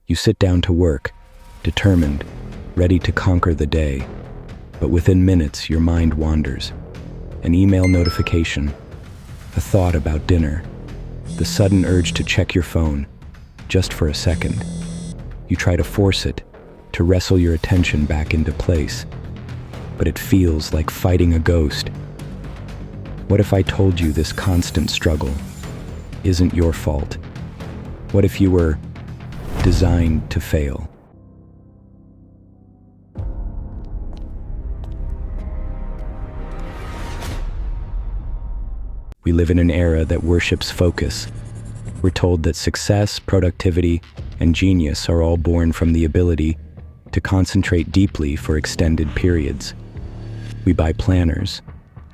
You sit down to work, determined, ready to conquer the day. But within minutes, your mind wanders. An email notification, a thought about dinner, the sudden urge to check your phone, just for a second. You try to force it, to wrestle your attention back into place. But it feels like fighting a ghost. What if I told you this constant struggle isn't your fault? What if you were designed to fail? We live in an era that worships focus. We're told that success, productivity, and genius are all born from the ability to concentrate deeply for extended periods. We buy planners,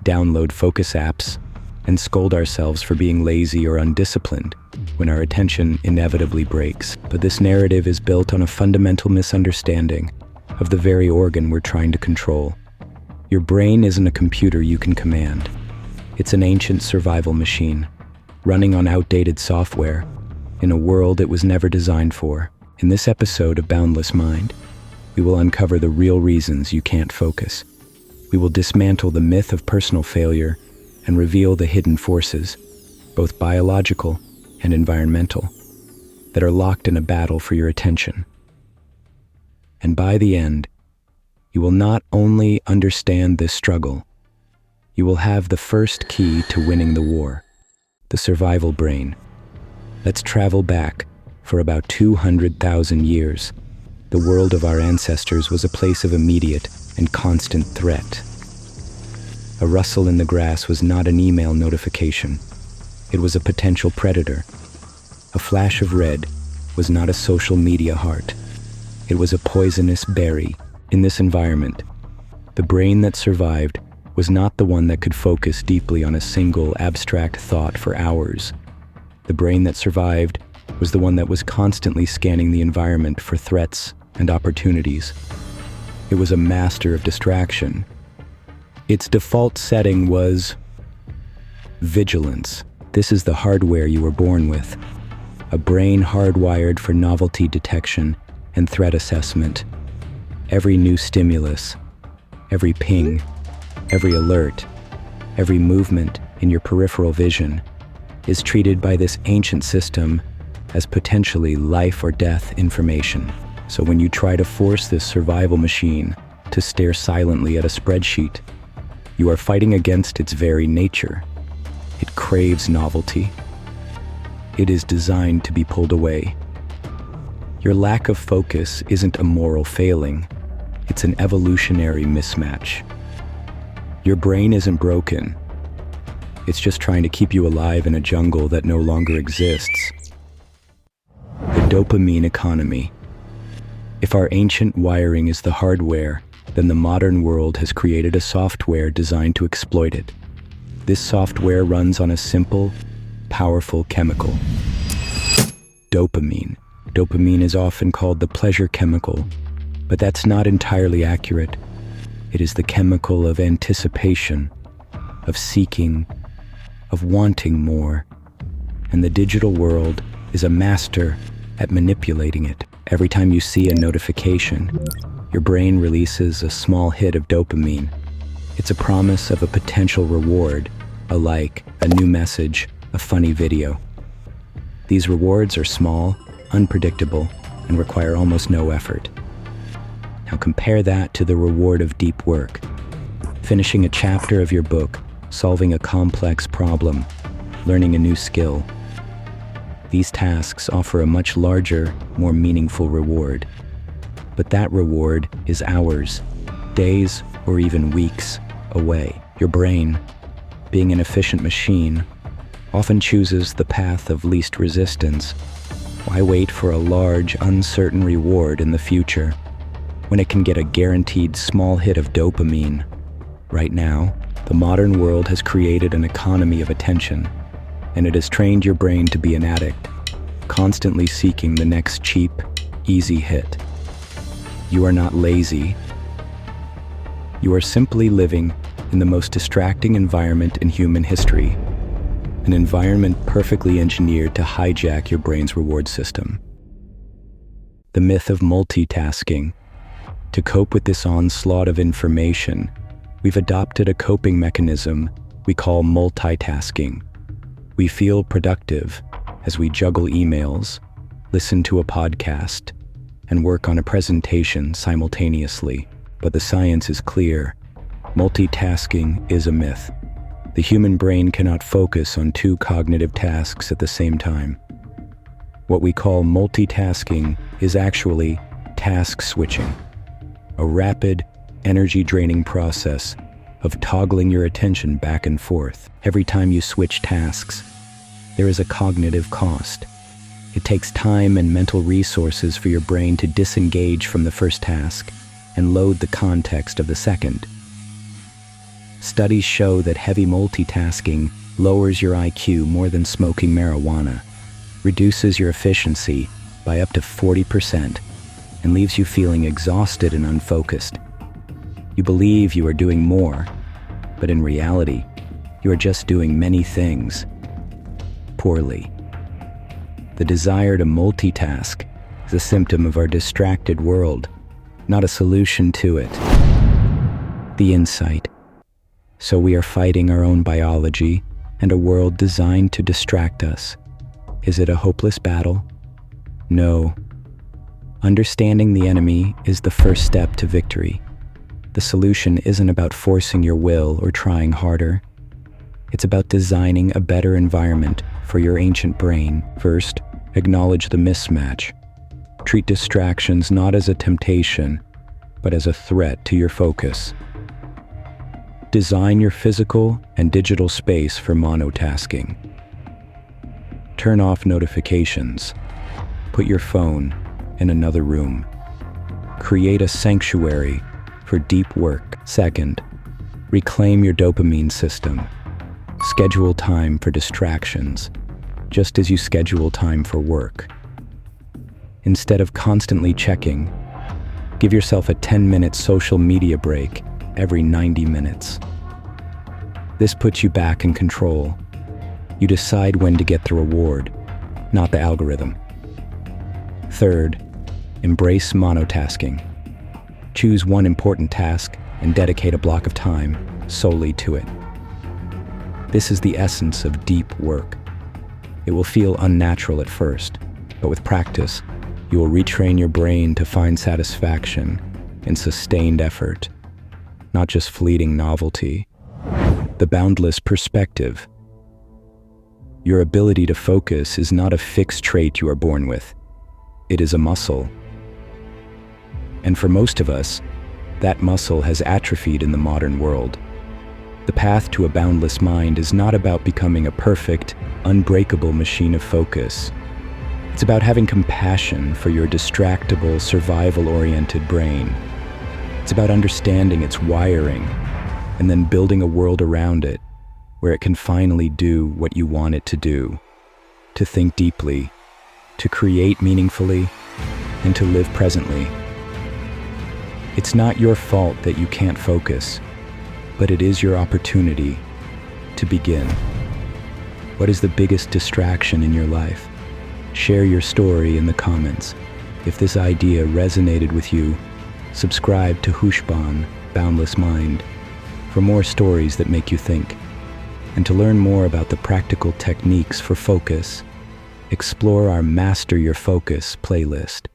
download focus apps, and scold ourselves for being lazy or undisciplined when our attention inevitably breaks. But this narrative is built on a fundamental misunderstanding of the very organ we're trying to control. Your brain isn't a computer you can command. It's an ancient survival machine, running on outdated software, in a world it was never designed for. In this episode of Boundless Mind, we will uncover the real reasons you can't focus. We will dismantle the myth of personal failure and reveal the hidden forces, both biological and environmental, that are locked in a battle for your attention. And by the end, you will not only understand this struggle, you will have the first key to winning the war, the survival brain. Let's travel back for about 200,000 years. The world of our ancestors was a place of immediate and constant threat. A rustle in the grass was not an email notification. It was a potential predator. A flash of red was not a social media heart. It was a poisonous berry. In this environment, the brain that survived was not the one that could focus deeply on a single abstract thought for hours. The brain that survived was the one that was constantly scanning the environment for threats and opportunities. It was a master of distraction. Its default setting was vigilance. This is the hardware you were born with. A brain hardwired for novelty detection and threat assessment. Every new stimulus, every ping, every alert, every movement in your peripheral vision is treated by this ancient system as potentially life or death information. So when you try to force this survival machine to stare silently at a spreadsheet, you are fighting against its very nature. It craves novelty. It is designed to be pulled away. Your lack of focus isn't a moral failing. It's an evolutionary mismatch. Your brain isn't broken. It's just trying to keep you alive in a jungle that no longer exists. The dopamine economy. If our ancient wiring is the hardware, then the modern world has created a software designed to exploit it. This software runs on a simple, powerful chemical. Dopamine. Dopamine is often called the pleasure chemical, but that's not entirely accurate. It is the chemical of anticipation, of seeking, of wanting more. And the digital world is a master at manipulating it. Every time you see a notification, your brain releases a small hit of dopamine. It's a promise of a potential reward, a like, a new message, a funny video. These rewards are small, unpredictable, and require almost no effort. Now compare that to the reward of deep work. Finishing a chapter of your book, solving a complex problem, learning a new skill. These tasks offer a much larger, more meaningful reward. But that reward is hours, days, or even weeks away. Your brain, being an efficient machine, often chooses the path of least resistance. Why wait for a large, uncertain reward in the future when it can get a guaranteed small hit of dopamine? Right now, the modern world has created an economy of attention, and it has trained your brain to be an addict, constantly seeking the next cheap, easy hit. You are not lazy. You are simply living in the most distracting environment in human history, an environment perfectly engineered to hijack your brain's reward system. The myth of multitasking. To cope with this onslaught of information, we've adopted a coping mechanism we call multitasking. We feel productive as we juggle emails, listen to a podcast, and work on a presentation simultaneously. But the science is clear. Multitasking is a myth. The human brain cannot focus on two cognitive tasks at the same time. What we call multitasking is actually task switching, a rapid, energy-draining process of toggling your attention back and forth. Every time you switch tasks, there is a cognitive cost. It takes time and mental resources for your brain to disengage from the first task and load the context of the second. Studies show that heavy multitasking lowers your IQ more than smoking marijuana, reduces your efficiency by up to 40%, and leaves you feeling exhausted and unfocused. You believe you are doing more, but in reality, you are just doing many things poorly. The desire to multitask is a symptom of our distracted world, not a solution to it. The insight. So we are fighting our own biology and a world designed to distract us. Is it a hopeless battle? No. Understanding the enemy is the first step to victory. The solution isn't about forcing your will or trying harder. It's about designing a better environment for your ancient brain. First, acknowledge the mismatch. Treat distractions not as a temptation, but as a threat to your focus. Design your physical and digital space for monotasking. Turn off notifications. Put your phone in another room. Create a sanctuary for deep work. Second, reclaim your dopamine system. Schedule time for distractions, just as you schedule time for work. Instead of constantly checking, give yourself a 10-minute social media break every 90 minutes. This puts you back in control. You decide when to get the reward, not the algorithm. Third, embrace monotasking. Choose one important task and dedicate a block of time solely to it. This is the essence of deep work. It will feel unnatural at first, but with practice, you will retrain your brain to find satisfaction in sustained effort, not just fleeting novelty. The boundless perspective. Your ability to focus is not a fixed trait you are born with. It is a muscle. And for most of us, that muscle has atrophied in the modern world. The path to a boundless mind is not about becoming a perfect, unbreakable machine of focus. It's about having compassion for your distractible, survival-oriented brain. It's about understanding its wiring and then building a world around it where it can finally do what you want it to do, to think deeply, to create meaningfully, and to live presently. It's not your fault that you can't focus, but it is your opportunity to begin. What is the biggest distraction in your life? Share your story in the comments. If this idea resonated with you, subscribe to Hushban, Boundless Mind, for more stories that make you think. And to learn more about the practical techniques for focus, explore our Master Your Focus playlist.